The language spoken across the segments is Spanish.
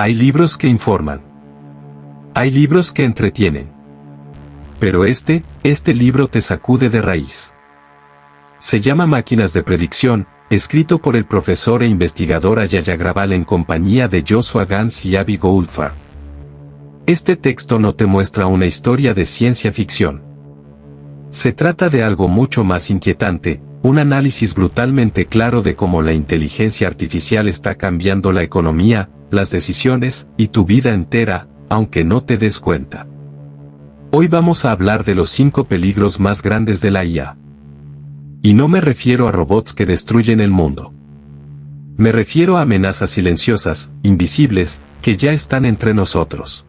Hay libros que informan. Hay libros que entretienen. Pero este libro te sacude de raíz. Se llama Máquinas de Predicción, escrito por el profesor e investigador Ajay Agrawal en compañía de Joshua Gans y Avi Goldfarb. Este texto no te muestra una historia de ciencia ficción. Se trata de algo mucho más inquietante, un análisis brutalmente claro de cómo la inteligencia artificial está cambiando la economía, las decisiones y tu vida entera, aunque no te des cuenta. Hoy vamos a hablar de los 5 peligros más grandes de la IA. Y no me refiero a robots que destruyen el mundo. Me refiero a amenazas silenciosas, invisibles, que ya están entre nosotros.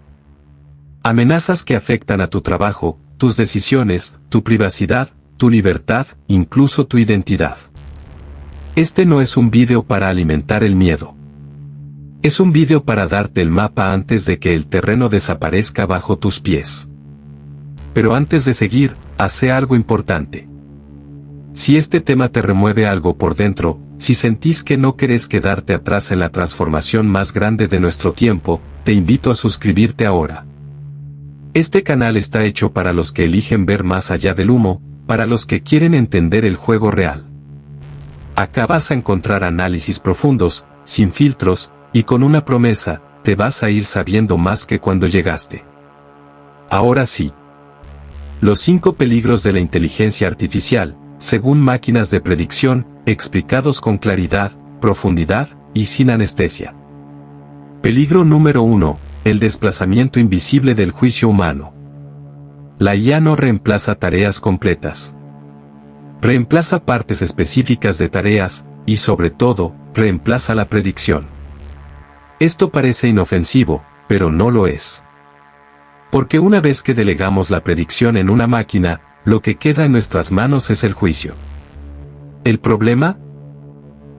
Amenazas que afectan a tu trabajo, tus decisiones, tu privacidad, tu libertad, incluso tu identidad. Este no es un vídeo para alimentar el miedo. Es un vídeo para darte el mapa antes de que el terreno desaparezca bajo tus pies. Pero antes de seguir, hace algo importante. Si este tema te remueve algo por dentro, si sentís que no querés quedarte atrás en la transformación más grande de nuestro tiempo, te invito a suscribirte ahora. Este canal está hecho para los que eligen ver más allá del humo, para los que quieren entender el juego real. Acá vas a encontrar análisis profundos, sin filtros, y con una promesa, te vas a ir sabiendo más que cuando llegaste. Ahora sí. Los 5 peligros de la inteligencia artificial, según Máquinas de Predicción, explicados con claridad, profundidad y sin anestesia. Peligro número 1, el desplazamiento invisible del juicio humano. La IA no reemplaza tareas completas. Reemplaza partes específicas de tareas, y sobre todo, reemplaza la predicción. Esto parece inofensivo, pero no lo es. Porque una vez que delegamos la predicción en una máquina, lo que queda en nuestras manos es el juicio. ¿El problema?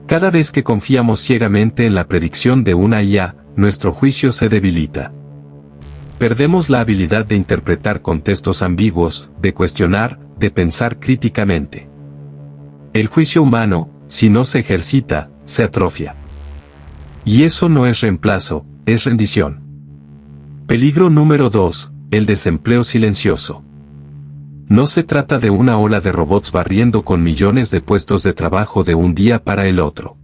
Cada vez que confiamos ciegamente en la predicción de una IA, nuestro juicio se debilita. Perdemos la habilidad de interpretar contextos ambiguos, de cuestionar, de pensar críticamente. El juicio humano, si no se ejercita, se atrofia. Y eso no es reemplazo, es rendición. Peligro número 2, el desempleo silencioso. No se trata de una ola de robots barriendo con millones de puestos de trabajo de un día para el otro.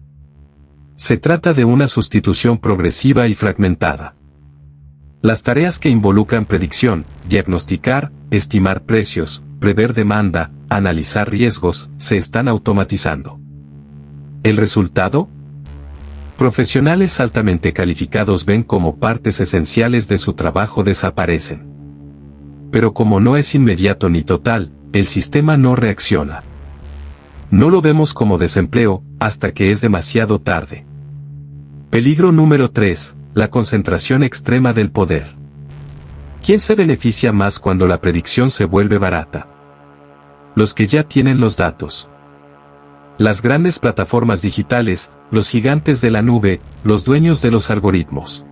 Se trata de una sustitución progresiva y fragmentada. Las tareas que involucran predicción, diagnosticar, estimar precios, prever demanda, analizar riesgos, se están automatizando. ¿El resultado? Profesionales altamente calificados ven cómo partes esenciales de su trabajo desaparecen. Pero como no es inmediato ni total, el sistema no reacciona. No lo vemos como desempleo, hasta que es demasiado tarde. Peligro número 3, la concentración extrema del poder. ¿Quién se beneficia más cuando la predicción se vuelve barata? Los que ya tienen los datos. Las grandes plataformas digitales, los gigantes de la nube, los dueños de los algoritmos.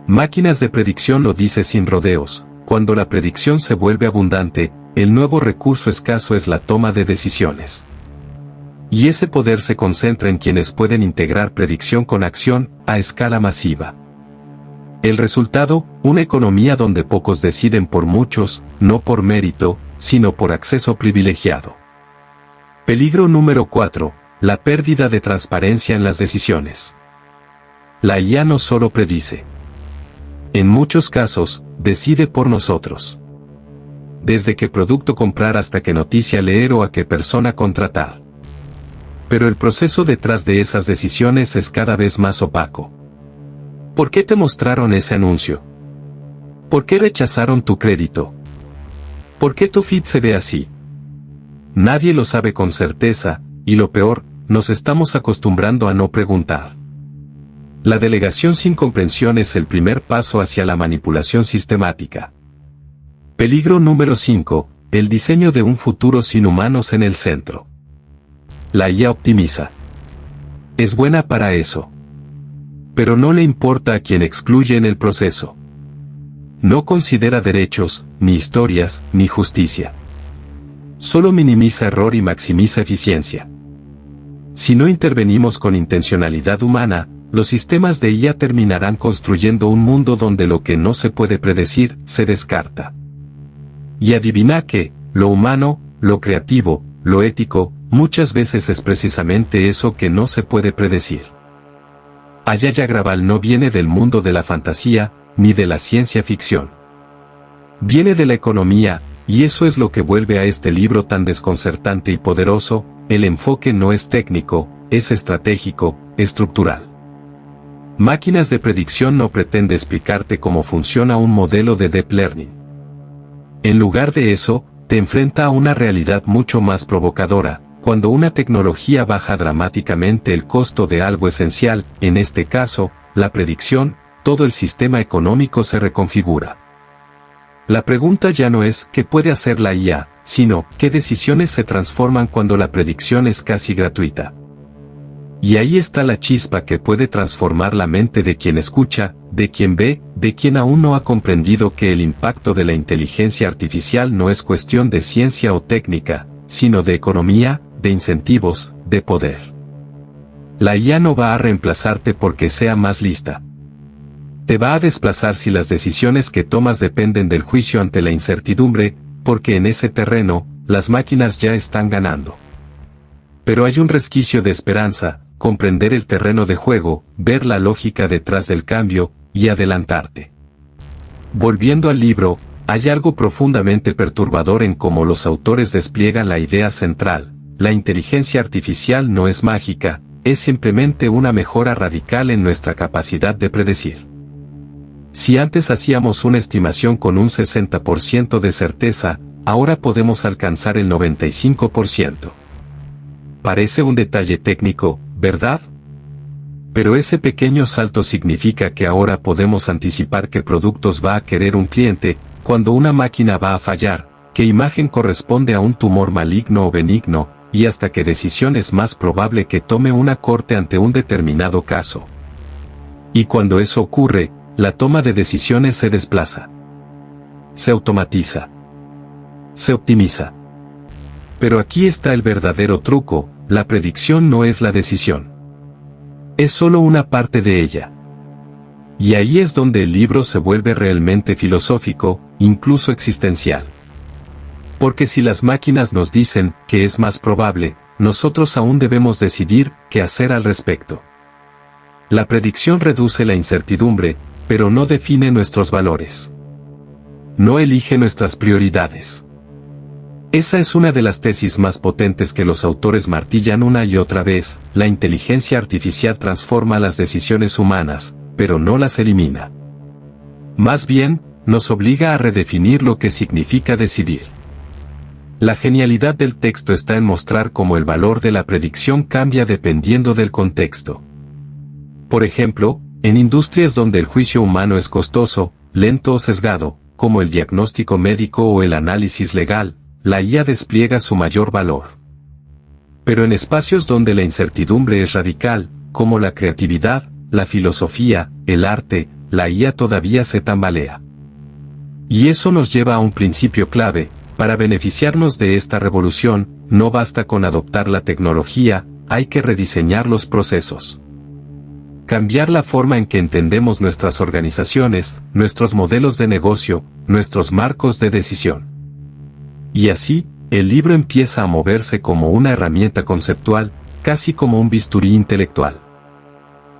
Máquinas de Predicción lo dice sin rodeos. Cuando la predicción se vuelve abundante, el nuevo recurso escaso es la toma de decisiones. Y ese poder se concentra en quienes pueden integrar predicción con acción, a escala masiva. El resultado, una economía donde pocos deciden por muchos, no por mérito, sino por acceso privilegiado. Peligro número 4, la pérdida de transparencia en las decisiones. La IA no solo predice. En muchos casos, decide por nosotros. Desde qué producto comprar hasta qué noticia leer o a qué persona contratar. Pero el proceso detrás de esas decisiones es cada vez más opaco. ¿Por qué te mostraron ese anuncio? ¿Por qué rechazaron tu crédito? ¿Por qué tu feed se ve así? Nadie lo sabe con certeza, y lo peor, nos estamos acostumbrando a no preguntar. La delegación sin comprensión es el primer paso hacia la manipulación sistemática. Peligro número 5, el diseño de un futuro sin humanos en el centro. La IA optimiza. Es buena para eso. Pero no le importa a quien excluye en el proceso. No considera derechos, ni historias, ni justicia. Solo minimiza error y maximiza eficiencia. Si no intervenimos con intencionalidad humana, los sistemas de IA terminarán construyendo un mundo donde lo que no se puede predecir, se descarta. Y adivina que, lo humano, lo creativo, lo ético, muchas veces es precisamente eso que no se puede predecir. Ayaya Grabal no viene del mundo de la fantasía, ni de la ciencia ficción. Viene de la economía, y eso es lo que vuelve a este libro tan desconcertante y poderoso. El enfoque no es técnico, es estratégico, estructural. Máquinas de predicción no pretende explicarte cómo funciona un modelo de deep learning. En lugar de eso, te enfrenta a una realidad mucho más provocadora. Cuando una tecnología baja dramáticamente el costo de algo esencial, en este caso, la predicción, todo el sistema económico se reconfigura. La pregunta ya no es ¿qué puede hacer la IA?, sino ¿qué decisiones se transforman cuando la predicción es casi gratuita? Y ahí está la chispa que puede transformar la mente de quien escucha, de quien ve, de quien aún no ha comprendido que el impacto de la inteligencia artificial no es cuestión de ciencia o técnica, sino de economía, de incentivos, de poder. La IA no va a reemplazarte porque sea más lista. Te va a desplazar si las decisiones que tomas dependen del juicio ante la incertidumbre, porque en ese terreno, las máquinas ya están ganando. Pero hay un resquicio de esperanza, comprender el terreno de juego, ver la lógica detrás del cambio, y adelantarte. Volviendo al libro, hay algo profundamente perturbador en cómo los autores despliegan la idea central. La inteligencia artificial no es mágica, es simplemente una mejora radical en nuestra capacidad de predecir. Si antes hacíamos una estimación con un 60% de certeza, ahora podemos alcanzar el 95%. Parece un detalle técnico, ¿verdad? Pero ese pequeño salto significa que ahora podemos anticipar qué productos va a querer un cliente, cuando una máquina va a fallar, qué imagen corresponde a un tumor maligno o benigno, y hasta qué decisión es más probable que tome una corte ante un determinado caso. Y cuando eso ocurre, la toma de decisiones se desplaza. Se automatiza. Se optimiza. Pero aquí está el verdadero truco, la predicción no es la decisión. Es solo una parte de ella. Y ahí es donde el libro se vuelve realmente filosófico, incluso existencial. Porque si las máquinas nos dicen que es más probable, nosotros aún debemos decidir qué hacer al respecto. La predicción reduce la incertidumbre, pero no define nuestros valores. No elige nuestras prioridades. Esa es una de las tesis más potentes que los autores martillan una y otra vez. La inteligencia artificial transforma las decisiones humanas, pero no las elimina. Más bien, nos obliga a redefinir lo que significa decidir. La genialidad del texto está en mostrar cómo el valor de la predicción cambia dependiendo del contexto. Por ejemplo, en industrias donde el juicio humano es costoso, lento o sesgado, como el diagnóstico médico o el análisis legal, la IA despliega su mayor valor. Pero en espacios donde la incertidumbre es radical, como la creatividad, la filosofía, el arte, la IA todavía se tambalea. Y eso nos lleva a un principio clave. Para beneficiarnos de esta revolución, no basta con adoptar la tecnología, hay que rediseñar los procesos. Cambiar la forma en que entendemos nuestras organizaciones, nuestros modelos de negocio, nuestros marcos de decisión. Y así, el libro empieza a moverse como una herramienta conceptual, casi como un bisturí intelectual.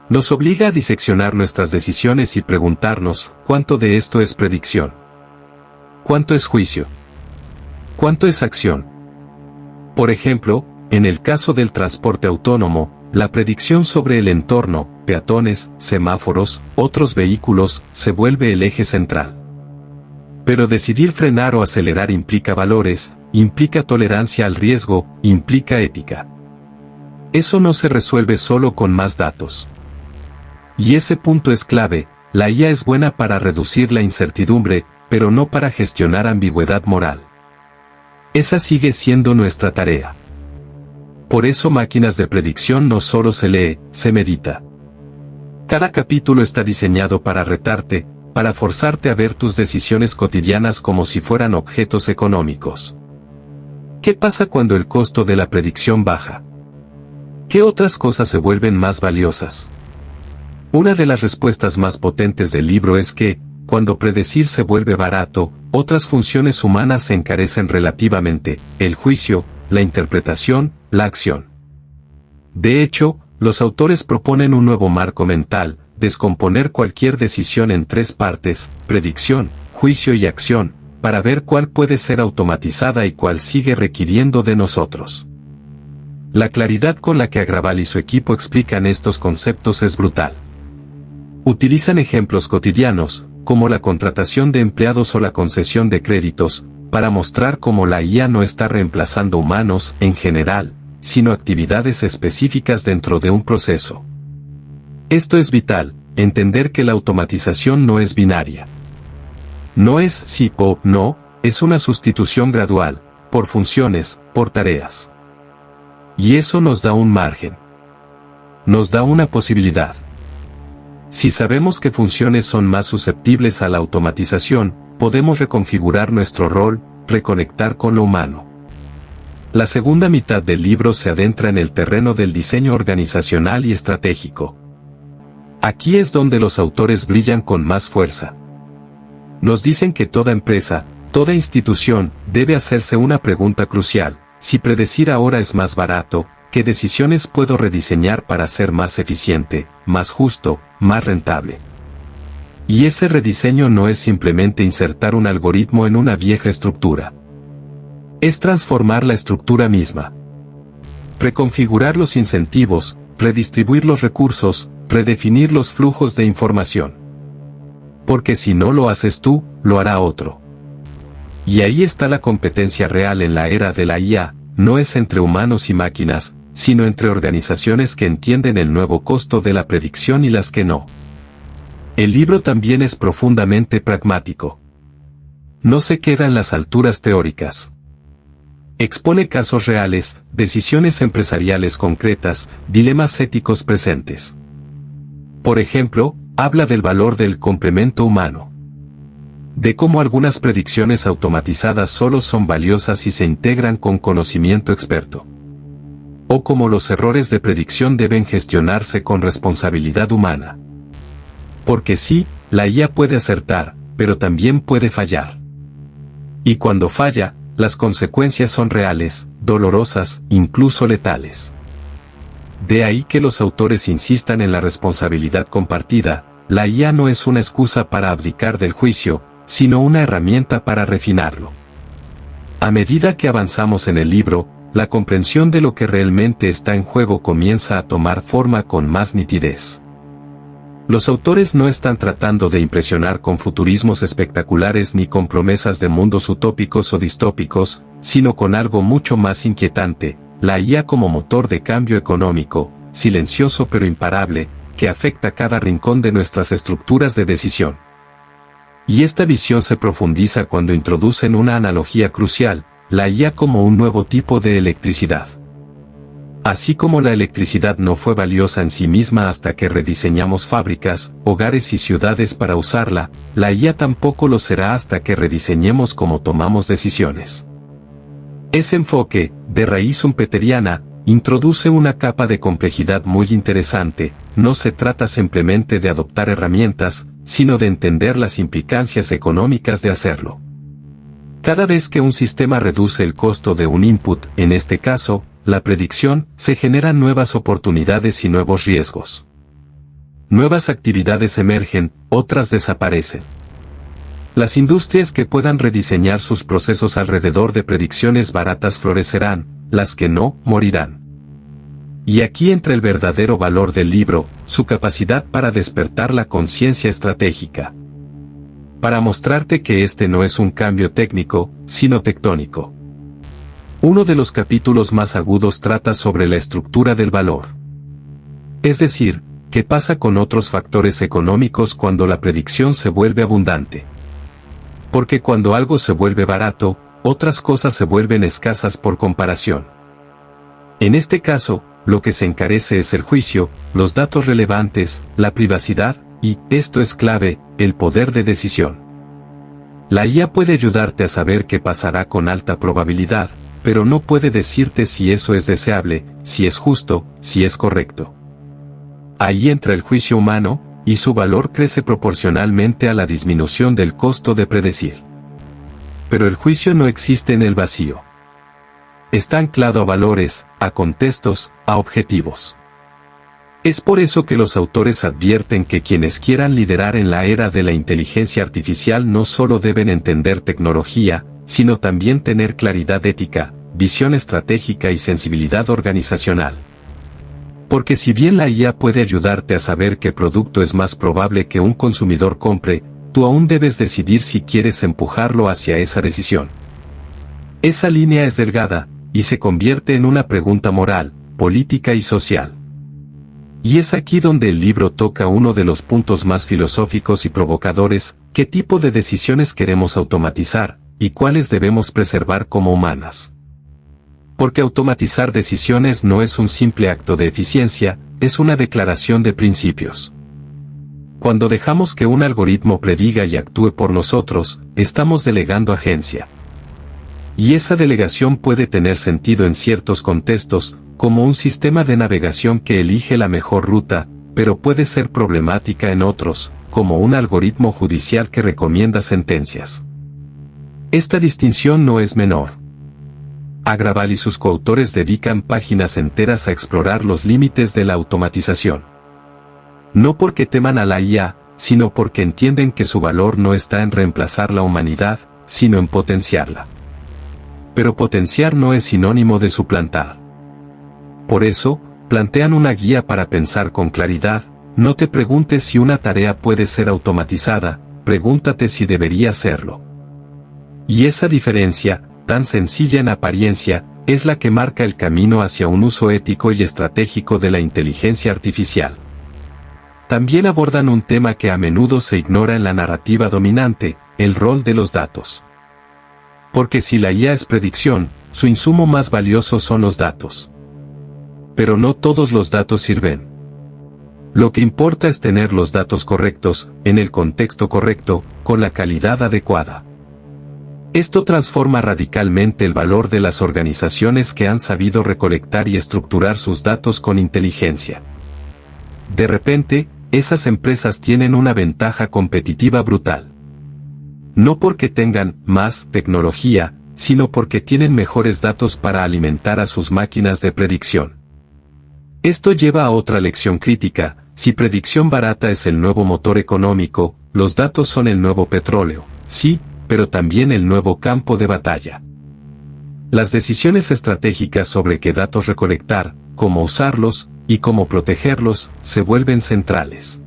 Nos obliga a diseccionar nuestras decisiones y preguntarnos, ¿cuánto de esto es predicción? ¿Cuánto es juicio? ¿Cuánto es acción? Por ejemplo, en el caso del transporte autónomo, la predicción sobre el entorno, peatones, semáforos, otros vehículos, se vuelve el eje central. Pero decidir frenar o acelerar implica valores, implica tolerancia al riesgo, implica ética. Eso no se resuelve solo con más datos. Y ese punto es clave, la IA es buena para reducir la incertidumbre, pero no para gestionar ambigüedad moral. Esa sigue siendo nuestra tarea. Por eso Máquinas de Predicción no solo se lee, se medita. Cada capítulo está diseñado para retarte, para forzarte a ver tus decisiones cotidianas como si fueran objetos económicos. ¿Qué pasa cuando el costo de la predicción baja? ¿Qué otras cosas se vuelven más valiosas? Una de las respuestas más potentes del libro es que, cuando predecir se vuelve barato, otras funciones humanas se encarecen relativamente: el juicio, la interpretación, la acción. De hecho, los autores proponen un nuevo marco mental: descomponer cualquier decisión en tres partes: predicción, juicio y acción, para ver cuál puede ser automatizada y cuál sigue requiriendo de nosotros. La claridad con la que Agrawal y su equipo explican estos conceptos es brutal. Utilizan ejemplos cotidianos, como la contratación de empleados o la concesión de créditos, para mostrar cómo la IA no está reemplazando humanos en general, sino actividades específicas dentro de un proceso. Esto es vital: entender que la automatización no es binaria. No es sí o no, es una sustitución gradual, por funciones, por tareas. Y eso nos da un margen. Nos da una posibilidad. Si sabemos que funciones son más susceptibles a la automatización, podemos reconfigurar nuestro rol, reconectar con lo humano. La segunda mitad del libro se adentra en el terreno del diseño organizacional y estratégico. Aquí es donde los autores brillan con más fuerza. Nos dicen que toda empresa, toda institución, debe hacerse una pregunta crucial: si predecir ahora es más barato, ¿qué decisiones puedo rediseñar para ser más eficiente, más justo, más rentable? Y ese rediseño no es simplemente insertar un algoritmo en una vieja estructura. Es transformar la estructura misma. Reconfigurar los incentivos, redistribuir los recursos, redefinir los flujos de información. Porque si no lo haces tú, lo hará otro. Y ahí está la competencia real en la era de la IA: no es entre humanos y máquinas, sino entre organizaciones que entienden el nuevo costo de la predicción y las que no. El libro también es profundamente pragmático. No se queda en las alturas teóricas. Expone casos reales, decisiones empresariales concretas, dilemas éticos presentes. Por ejemplo, habla del valor del complemento humano. De cómo algunas predicciones automatizadas solo son valiosas si se integran con conocimiento experto. O cómo los errores de predicción deben gestionarse con responsabilidad humana. Porque sí, la IA puede acertar, pero también puede fallar. Y cuando falla, las consecuencias son reales, dolorosas, incluso letales. De ahí que los autores insistan en la responsabilidad compartida: la IA no es una excusa para abdicar del juicio, sino una herramienta para refinarlo. A medida que avanzamos en el libro, la comprensión de lo que realmente está en juego comienza a tomar forma con más nitidez. Los autores no están tratando de impresionar con futurismos espectaculares ni con promesas de mundos utópicos o distópicos, sino con algo mucho más inquietante: la IA como motor de cambio económico, silencioso pero imparable, que afecta cada rincón de nuestras estructuras de decisión. Y esta visión se profundiza cuando introducen una analogía crucial: la IA como un nuevo tipo de electricidad. Así como la electricidad no fue valiosa en sí misma hasta que rediseñamos fábricas, hogares y ciudades para usarla, la IA tampoco lo será hasta que rediseñemos cómo tomamos decisiones. Ese enfoque, de raíz schumpeteriana, introduce una capa de complejidad muy interesante: no se trata simplemente de adoptar herramientas, sino de entender las implicancias económicas de hacerlo. Cada vez que un sistema reduce el costo de un input, en este caso, la predicción, se generan nuevas oportunidades y nuevos riesgos. Nuevas actividades emergen, otras desaparecen. Las industrias que puedan rediseñar sus procesos alrededor de predicciones baratas florecerán, las que no, morirán. Y aquí entra el verdadero valor del libro: su capacidad para despertar la conciencia estratégica. Para mostrarte que este no es un cambio técnico, sino tectónico. Uno de los capítulos más agudos trata sobre la estructura del valor. Es decir, ¿qué pasa con otros factores económicos cuando la predicción se vuelve abundante? Porque cuando algo se vuelve barato, otras cosas se vuelven escasas por comparación. En este caso, lo que se encarece es el juicio, los datos relevantes, la privacidad, y, esto es clave, el poder de decisión. La IA puede ayudarte a saber qué pasará con alta probabilidad, pero no puede decirte si eso es deseable, si es justo, si es correcto. ahí entra el juicio humano, y su valor crece proporcionalmente a la disminución del costo de predecir. Pero el juicio no existe en el vacío. Está anclado a valores, a contextos, a objetivos. Es por eso que los autores advierten que quienes quieran liderar en la era de la inteligencia artificial no solo deben entender tecnología, sino también tener claridad ética, visión estratégica y sensibilidad organizacional. Porque si bien la IA puede ayudarte a saber qué producto es más probable que un consumidor compre, tú aún debes decidir si quieres empujarlo hacia esa decisión. Esa línea es delgada, y se convierte en una pregunta moral, política y social. Y es aquí donde el libro toca uno de los puntos más filosóficos y provocadores: ¿qué tipo de decisiones queremos automatizar, y cuáles debemos preservar como humanas? Porque automatizar decisiones no es un simple acto de eficiencia, es una declaración de principios. Cuando dejamos que un algoritmo prediga y actúe por nosotros, estamos delegando agencia. Y esa delegación puede tener sentido en ciertos contextos, como un sistema de navegación que elige la mejor ruta, pero puede ser problemática en otros, como un algoritmo judicial que recomienda sentencias. Esta distinción no es menor. Agrawal y sus coautores dedican páginas enteras a explorar los límites de la automatización. No porque teman a la IA, sino porque entienden que su valor no está en reemplazar la humanidad, sino en potenciarla. Pero potenciar no es sinónimo de suplantar. Por eso, plantean una guía para pensar con claridad: no te preguntes si una tarea puede ser automatizada, pregúntate si debería serlo. Y esa diferencia, tan sencilla en apariencia, es la que marca el camino hacia un uso ético y estratégico de la inteligencia artificial. También abordan un tema que a menudo se ignora en la narrativa dominante: el rol de los datos. Porque si la IA es predicción, su insumo más valioso son los datos. Pero no todos los datos sirven. Lo que importa es tener los datos correctos, en el contexto correcto, con la calidad adecuada. Esto transforma radicalmente el valor de las organizaciones que han sabido recolectar y estructurar sus datos con inteligencia. De repente, esas empresas tienen una ventaja competitiva brutal. No porque tengan más tecnología, sino porque tienen mejores datos para alimentar a sus máquinas de predicción. Esto lleva a otra lección crítica: si predicción barata es el nuevo motor económico, los datos son el nuevo petróleo, sí, pero también el nuevo campo de batalla. Las decisiones estratégicas sobre qué datos recolectar, cómo usarlos, y cómo protegerlos, se vuelven centrales.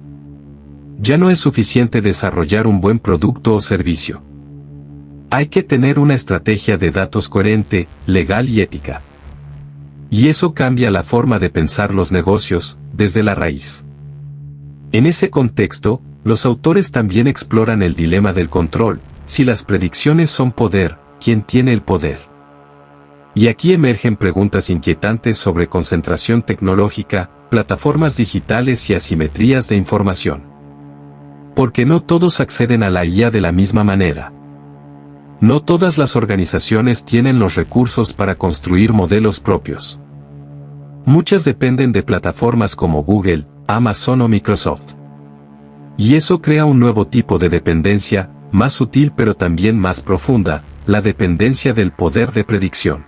Ya no es suficiente desarrollar un buen producto o servicio. Hay que tener una estrategia de datos coherente, legal y ética. Y eso cambia la forma de pensar los negocios, desde la raíz. En ese contexto, los autores también exploran el dilema del control: si las predicciones son poder, ¿quién tiene el poder? Y aquí emergen preguntas inquietantes sobre concentración tecnológica, plataformas digitales y asimetrías de información. Porque no todos acceden a la IA de la misma manera. No todas las organizaciones tienen los recursos para construir modelos propios. Muchas dependen de plataformas como Google, Amazon o Microsoft. Y eso crea un nuevo tipo de dependencia, más sutil pero también más profunda: la dependencia del poder de predicción.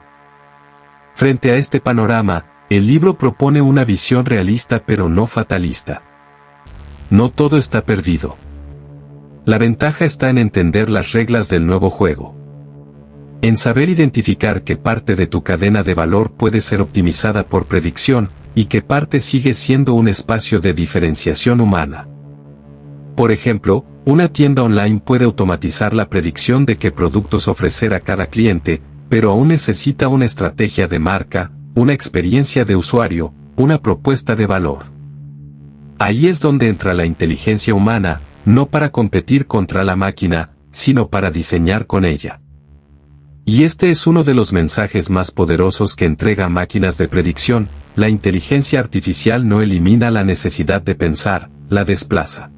Frente a este panorama, el libro propone una visión realista pero no fatalista. No todo está perdido. La ventaja está en entender las reglas del nuevo juego. En saber identificar qué parte de tu cadena de valor puede ser optimizada por predicción, y qué parte sigue siendo un espacio de diferenciación humana. Por ejemplo, una tienda online puede automatizar la predicción de qué productos ofrecer a cada cliente, pero aún necesita una estrategia de marca, una experiencia de usuario, una propuesta de valor. Ahí es donde entra la inteligencia humana, no para competir contra la máquina, sino para diseñar con ella. Y este es uno de los mensajes más poderosos que entrega máquinas de predicción: la inteligencia artificial no elimina la necesidad de pensar, la desplaza.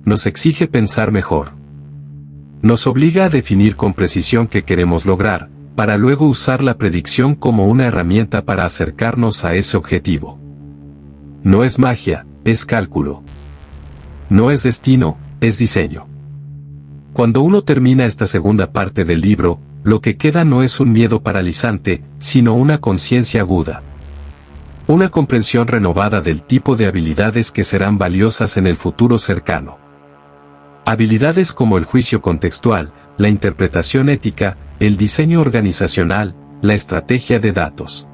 Nos exige pensar mejor. Nos obliga a definir con precisión qué queremos lograr, para luego usar la predicción como una herramienta para acercarnos a ese objetivo. No es magia, es cálculo. No es destino, es diseño. Cuando uno termina esta segunda parte del libro, lo que queda no es un miedo paralizante, sino una conciencia aguda. Una comprensión renovada del tipo de habilidades que serán valiosas en el futuro cercano. Habilidades como el juicio contextual, la interpretación ética, el diseño organizacional, la estrategia de datos.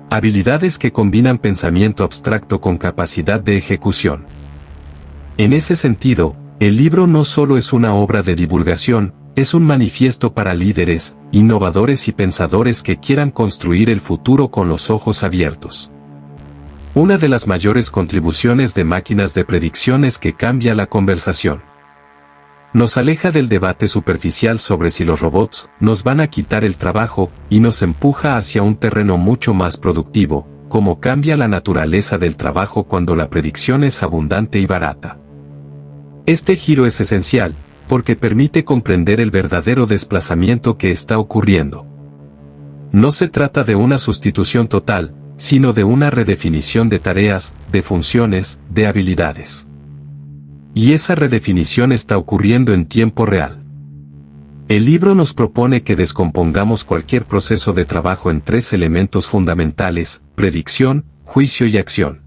Habilidades que combinan pensamiento abstracto con capacidad de ejecución. En ese sentido, el libro no solo es una obra de divulgación, es un manifiesto para líderes, innovadores y pensadores que quieran construir el futuro con los ojos abiertos. Una de las mayores contribuciones de Máquinas de Predicción es que cambia la conversación. Nos aleja del debate superficial sobre si los robots nos van a quitar el trabajo y nos empuja hacia un terreno mucho más productivo, como cambia la naturaleza del trabajo cuando la predicción es abundante y barata. Este giro es esencial, porque permite comprender el verdadero desplazamiento que está ocurriendo. No se trata de una sustitución total, sino de una redefinición de tareas, de funciones, de habilidades. Y esa redefinición está ocurriendo en tiempo real. El libro nos propone que descompongamos cualquier proceso de trabajo en 3 elementos fundamentales: predicción, juicio y acción.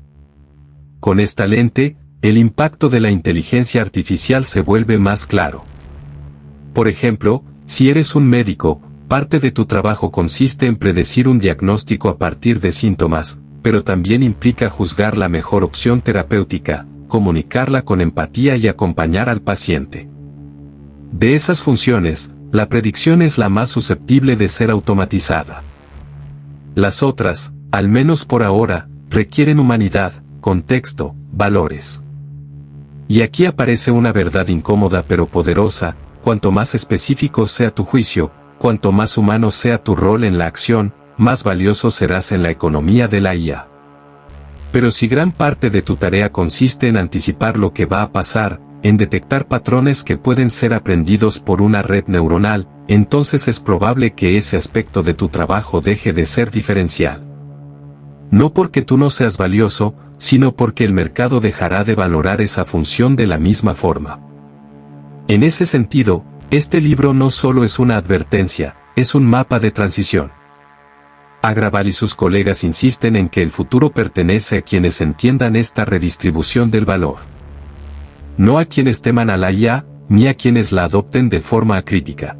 Con esta lente, el impacto de la inteligencia artificial se vuelve más claro. Por ejemplo, si eres un médico, parte de tu trabajo consiste en predecir un diagnóstico a partir de síntomas, pero también implica juzgar la mejor opción terapéutica, comunicarla con empatía y acompañar al paciente. De esas funciones, la predicción es la más susceptible de ser automatizada. Las otras, al menos por ahora, requieren humanidad, contexto, valores. Y aquí aparece una verdad incómoda pero poderosa: cuanto más específico sea tu juicio, cuanto más humano sea tu rol en la acción, más valioso serás en la economía de la IA. Pero si gran parte de tu tarea consiste en anticipar lo que va a pasar, en detectar patrones que pueden ser aprendidos por una red neuronal, entonces es probable que ese aspecto de tu trabajo deje de ser diferencial. No porque tú no seas valioso, sino porque el mercado dejará de valorar esa función de la misma forma. En ese sentido, este libro no solo es una advertencia, es un mapa de transición. Agrawal y sus colegas insisten en que el futuro pertenece a quienes entiendan esta redistribución del valor. No a quienes teman a la IA, ni a quienes la adopten de forma acrítica,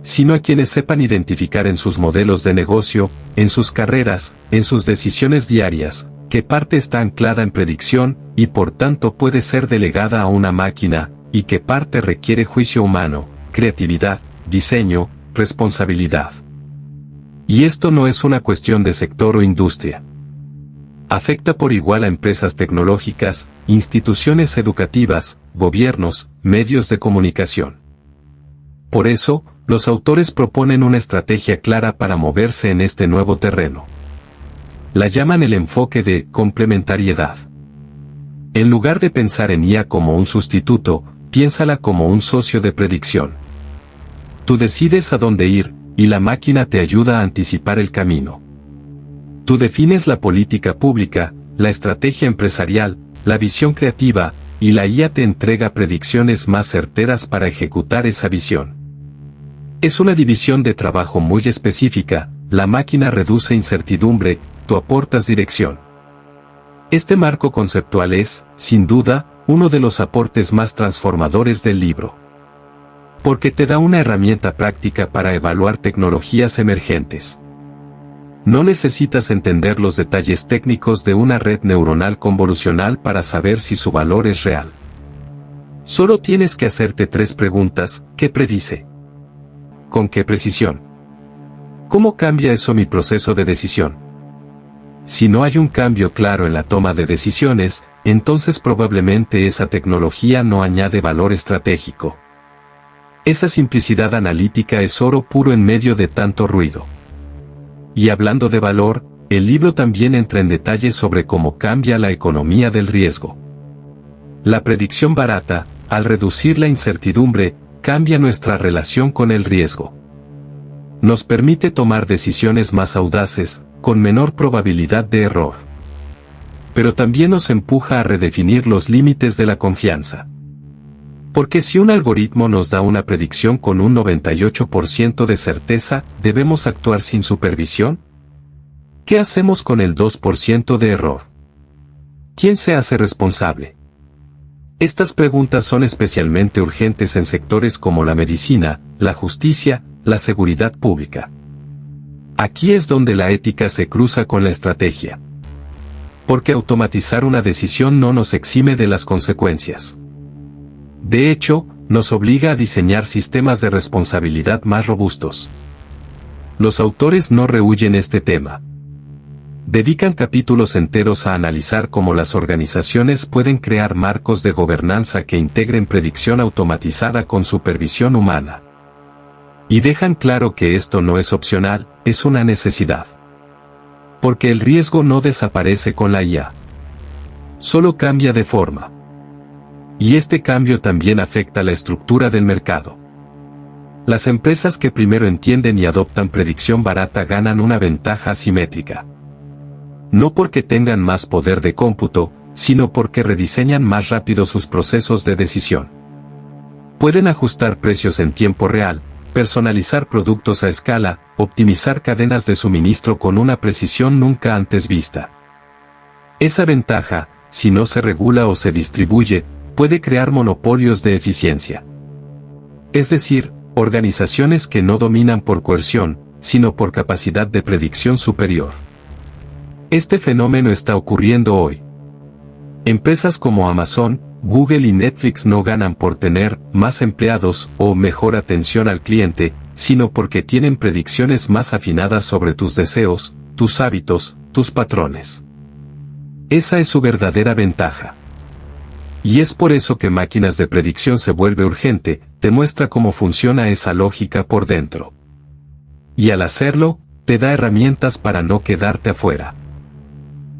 sino a quienes sepan identificar en sus modelos de negocio, en sus carreras, en sus decisiones diarias, qué parte está anclada en predicción, y por tanto puede ser delegada a una máquina, y qué parte requiere juicio humano, creatividad, diseño, responsabilidad. Y esto no es una cuestión de sector o industria. Afecta por igual a empresas tecnológicas, instituciones educativas, gobiernos, medios de comunicación. Por eso, los autores proponen una estrategia clara para moverse en este nuevo terreno. La llaman el enfoque de complementariedad. En lugar de pensar en IA como un sustituto, piénsala como un socio de predicción. Tú decides a dónde ir, y la máquina te ayuda a anticipar el camino. Tú defines la política pública, la estrategia empresarial, la visión creativa, y la IA te entrega predicciones más certeras para ejecutar esa visión. Es una división de trabajo muy específica: la máquina reduce incertidumbre, tú aportas dirección. Este marco conceptual es, sin duda, uno de los aportes más transformadores del libro. Porque te da una herramienta práctica para evaluar tecnologías emergentes. No necesitas entender los detalles técnicos de una red neuronal convolucional para saber si su valor es real. Solo tienes que hacerte 3 preguntas: ¿qué predice? ¿Con qué precisión? ¿Cómo cambia eso mi proceso de decisión? Si no hay un cambio claro en la toma de decisiones, entonces probablemente esa tecnología no añade valor estratégico. Esa simplicidad analítica es oro puro en medio de tanto ruido. Y hablando de valor, el libro también entra en detalles sobre cómo cambia la economía del riesgo. La predicción barata, al reducir la incertidumbre, cambia nuestra relación con el riesgo. Nos permite tomar decisiones más audaces, con menor probabilidad de error. pero también nos empuja a redefinir los límites de la confianza. Porque si un algoritmo nos da una predicción con un 98% de certeza, ¿debemos actuar sin supervisión? ¿Qué hacemos con el 2% de error? ¿Quién se hace responsable? Estas preguntas son especialmente urgentes en sectores como la medicina, la justicia, la seguridad pública. Aquí es donde la ética se cruza con la estrategia. Porque automatizar una decisión no nos exime de las consecuencias. De hecho, nos obliga a diseñar sistemas de responsabilidad más robustos. Los autores no rehúyen este tema. Dedican capítulos enteros a analizar cómo las organizaciones pueden crear marcos de gobernanza que integren predicción automatizada con supervisión humana. Y dejan claro que esto no es opcional, es una necesidad. Porque el riesgo no desaparece con la IA. Solo cambia de forma. Y este cambio también afecta la estructura del mercado. Las empresas que primero entienden y adoptan predicción barata ganan una ventaja asimétrica. No porque tengan más poder de cómputo, sino porque rediseñan más rápido sus procesos de decisión. Pueden ajustar precios en tiempo real, personalizar productos a escala, optimizar cadenas de suministro con una precisión nunca antes vista. Esa ventaja, si no se regula o se distribuye, puede crear monopolios de eficiencia. Es decir, organizaciones que no dominan por coerción, sino por capacidad de predicción superior. Este fenómeno está ocurriendo hoy. Empresas como Amazon, Google y Netflix no ganan por tener más empleados o mejor atención al cliente, sino porque tienen predicciones más afinadas sobre tus deseos, tus hábitos, tus patrones. Esa es su verdadera ventaja. Y es por eso que Máquinas de Predicción se vuelve urgente, te muestra cómo funciona esa lógica por dentro. Y al hacerlo, te da herramientas para no quedarte afuera.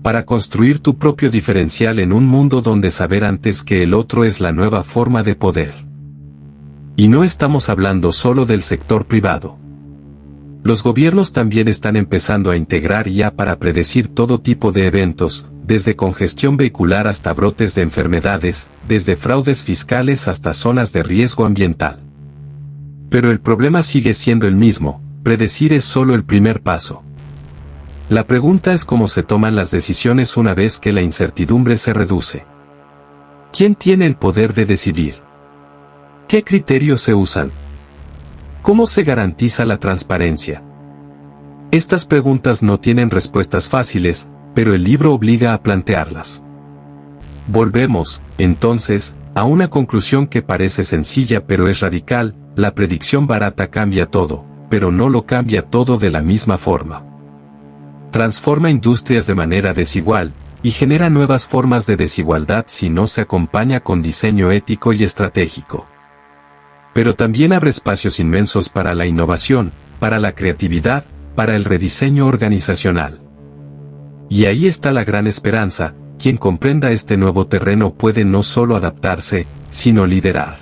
Para construir tu propio diferencial en un mundo donde saber antes que el otro es la nueva forma de poder. Y no estamos hablando solo del sector privado. Los gobiernos también están empezando a integrar IA para predecir todo tipo de eventos, desde congestión vehicular hasta brotes de enfermedades, desde fraudes fiscales hasta zonas de riesgo ambiental. Pero el problema sigue siendo el mismo, predecir es solo el primer paso. La pregunta es cómo se toman las decisiones una vez que la incertidumbre se reduce. ¿Quién tiene el poder de decidir? ¿Qué criterios se usan? ¿Cómo se garantiza la transparencia? Estas preguntas no tienen respuestas fáciles, pero el libro obliga a plantearlas. Volvemos, entonces, a una conclusión que parece sencilla pero es radical: la predicción barata cambia todo, pero no lo cambia todo de la misma forma. Transforma industrias de manera desigual, y genera nuevas formas de desigualdad si no se acompaña con diseño ético y estratégico. Pero también abre espacios inmensos para la innovación, para la creatividad, para el rediseño organizacional. Y ahí está la gran esperanza: quien comprenda este nuevo terreno puede no solo adaptarse, sino liderar.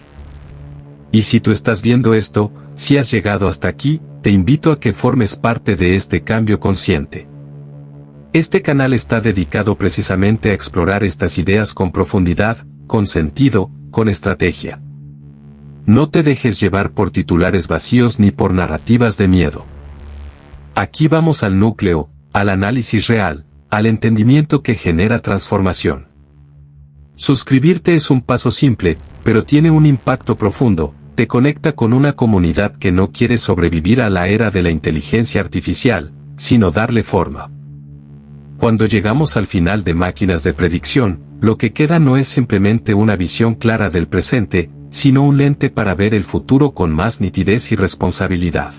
Y si tú estás viendo esto, si has llegado hasta aquí, te invito a que formes parte de este cambio consciente. Este canal está dedicado precisamente a explorar estas ideas con profundidad, con sentido, con estrategia. No te dejes llevar por titulares vacíos ni por narrativas de miedo. Aquí vamos al núcleo, al análisis real, al entendimiento que genera transformación. Suscribirte es un paso simple, pero tiene un impacto profundo. Te conecta con una comunidad que no quiere sobrevivir a la era de la inteligencia artificial, sino darle forma. Cuando llegamos al final de Máquinas de Predicción, lo que queda no es simplemente una visión clara del presente, sino un lente para ver el futuro con más nitidez y responsabilidad.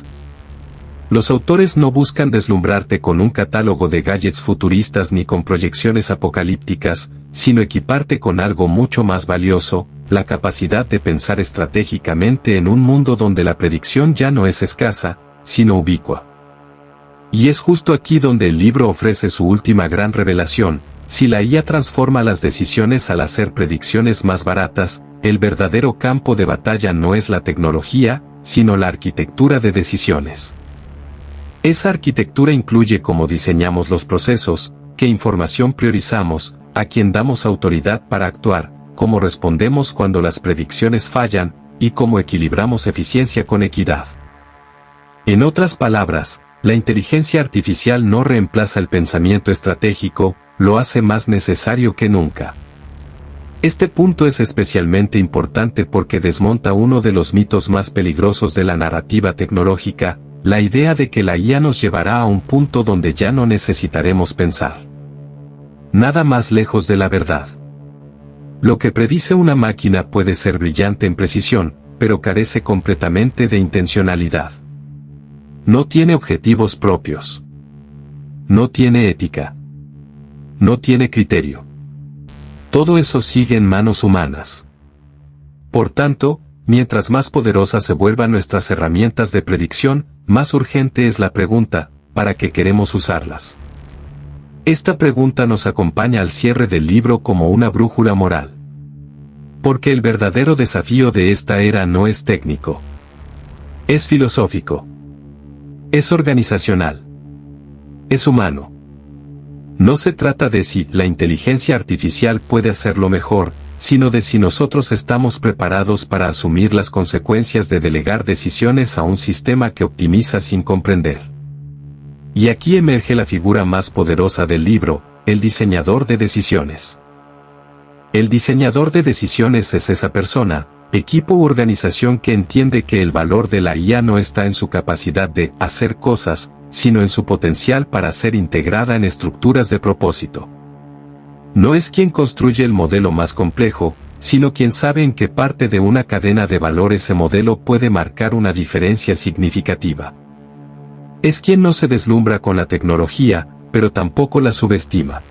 Los autores no buscan deslumbrarte con un catálogo de gadgets futuristas ni con proyecciones apocalípticas, sino equiparte con algo mucho más valioso: la capacidad de pensar estratégicamente en un mundo donde la predicción ya no es escasa, sino ubicua. Y es justo aquí donde el libro ofrece su última gran revelación: si la IA transforma las decisiones al hacer predicciones más baratas, el verdadero campo de batalla no es la tecnología, sino la arquitectura de decisiones. Esa arquitectura incluye cómo diseñamos los procesos, qué información priorizamos, a quien damos autoridad para actuar, cómo respondemos cuando las predicciones fallan, y cómo equilibramos eficiencia con equidad. En otras palabras, la inteligencia artificial no reemplaza el pensamiento estratégico, lo hace más necesario que nunca. Este punto es especialmente importante porque desmonta uno de los mitos más peligrosos de la narrativa tecnológica, la idea de que la IA nos llevará a un punto donde ya no necesitaremos pensar. Nada más lejos de la verdad. Lo que predice una máquina puede ser brillante en precisión, pero carece completamente de intencionalidad. No tiene objetivos propios. No tiene ética. No tiene criterio. Todo eso sigue en manos humanas. Por tanto, mientras más poderosas se vuelvan nuestras herramientas de predicción, más urgente es la pregunta, ¿para qué queremos usarlas? Esta pregunta nos acompaña al cierre del libro como una brújula moral. Porque el verdadero desafío de esta era no es técnico. Es filosófico. Es organizacional. Es humano. No se trata de si la inteligencia artificial puede hacerlo mejor, sino de si nosotros estamos preparados para asumir las consecuencias de delegar decisiones a un sistema que optimiza sin comprender. Y aquí emerge la figura más poderosa del libro, el diseñador de decisiones. El diseñador de decisiones es esa persona, equipo u organización que entiende que el valor de la IA no está en su capacidad de hacer cosas, sino en su potencial para ser integrada en estructuras de propósito. No es quien construye el modelo más complejo, sino quien sabe en qué parte de una cadena de valor ese modelo puede marcar una diferencia significativa. Es quien no se deslumbra con la tecnología, pero tampoco la subestima.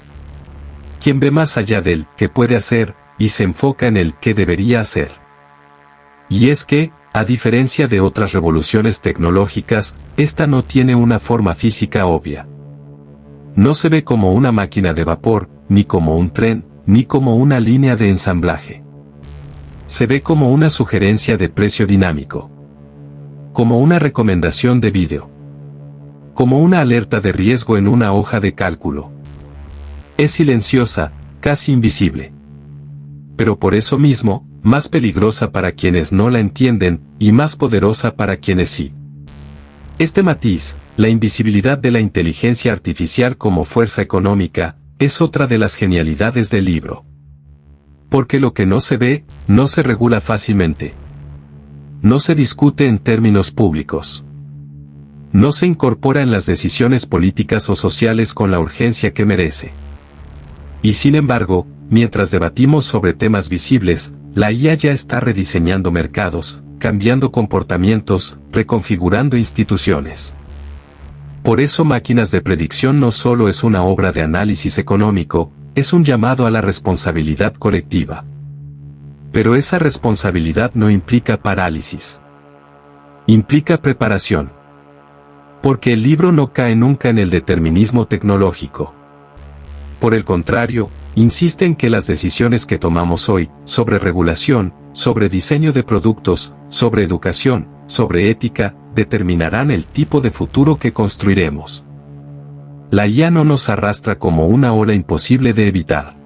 Quien ve más allá del qué puede hacer, y se enfoca en el qué debería hacer. Y es que, a diferencia de otras revoluciones tecnológicas, esta no tiene una forma física obvia. No se ve como una máquina de vapor, ni como un tren, ni como una línea de ensamblaje. Se ve como una sugerencia de precio dinámico. Como una recomendación de vídeo. Como una alerta de riesgo en una hoja de cálculo. Es silenciosa, casi invisible. Pero por eso mismo, más peligrosa para quienes no la entienden, y más poderosa para quienes sí. Este matiz, la invisibilidad de la inteligencia artificial como fuerza económica, es otra de las genialidades del libro. Porque lo que no se ve, no se regula fácilmente. No se discute en términos públicos. No se incorpora en las decisiones políticas o sociales con la urgencia que merece. Y sin embargo, mientras debatimos sobre temas visibles, la IA ya está rediseñando mercados, cambiando comportamientos, reconfigurando instituciones. Por eso Máquinas de Predicción no solo es una obra de análisis económico, es un llamado a la responsabilidad colectiva. Pero esa responsabilidad no implica parálisis. Implica preparación. Porque el libro no cae nunca en el determinismo tecnológico. Por el contrario, insiste en que las decisiones que tomamos hoy, sobre regulación, sobre diseño de productos, sobre educación, sobre ética, determinarán el tipo de futuro que construiremos. La IA no nos arrastra como una ola imposible de evitar.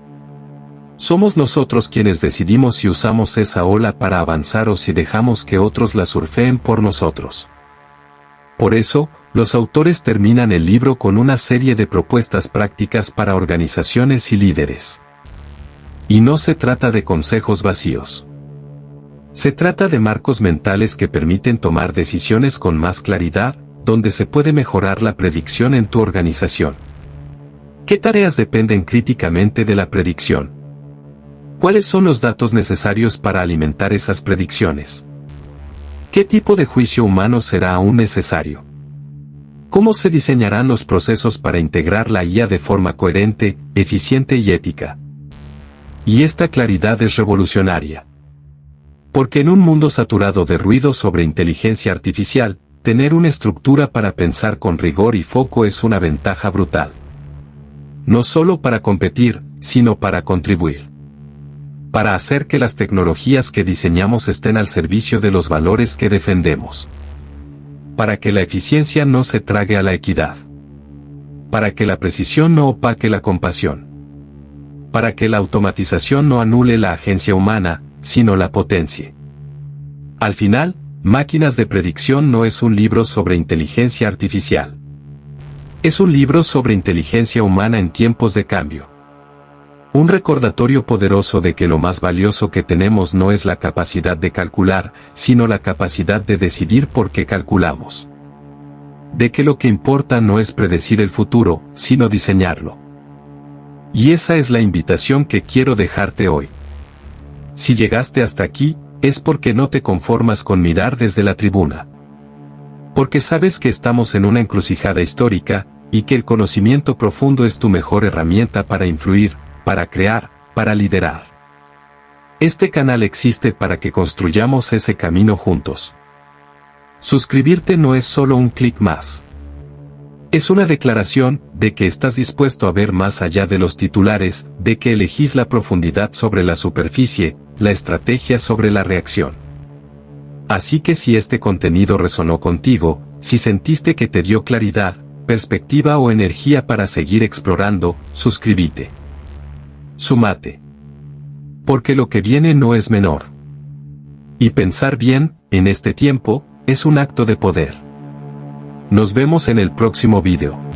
Somos nosotros quienes decidimos si usamos esa ola para avanzar o si dejamos que otros la surfeen por nosotros. Por eso, los autores terminan el libro con una serie de propuestas prácticas para organizaciones y líderes. Y no se trata de consejos vacíos. Se trata de marcos mentales que permiten tomar decisiones con más claridad, donde se puede mejorar la predicción en tu organización. ¿Qué tareas dependen críticamente de la predicción? ¿Cuáles son los datos necesarios para alimentar esas predicciones? ¿Qué tipo de juicio humano será aún necesario? ¿Cómo se diseñarán los procesos para integrar la IA de forma coherente, eficiente y ética? Y esta claridad es revolucionaria. Porque en un mundo saturado de ruido sobre inteligencia artificial, tener una estructura para pensar con rigor y foco es una ventaja brutal. No solo para competir, sino para contribuir. Para hacer que las tecnologías que diseñamos estén al servicio de los valores que defendemos. Para que la eficiencia no se trague a la equidad. Para que la precisión no opaque la compasión. para que la automatización no anule la agencia humana, sino la potencie. Al final, Máquinas de Predicción no es un libro sobre inteligencia artificial. Es un libro sobre inteligencia humana en tiempos de cambio. Un recordatorio poderoso de que lo más valioso que tenemos no es la capacidad de calcular, sino la capacidad de decidir por qué calculamos. De que lo que importa no es predecir el futuro, sino diseñarlo. Y esa es la invitación que quiero dejarte hoy. Si llegaste hasta aquí, es porque no te conformas con mirar desde la tribuna. Porque sabes que estamos en una encrucijada histórica, y que el conocimiento profundo es tu mejor herramienta para influir, para crear, para liderar. Este canal existe para que construyamos ese camino juntos. Suscribirte no es solo un clic más. Es una declaración de que estás dispuesto a ver más allá de los titulares, de que elegís la profundidad sobre la superficie, la estrategia sobre la reacción. Así que si este contenido resonó contigo, si sentiste que te dio claridad, perspectiva o energía para seguir explorando, suscríbete. Súmate. Porque lo que viene no es menor. Y pensar bien, en este tiempo, es un acto de poder. Nos vemos en el próximo video.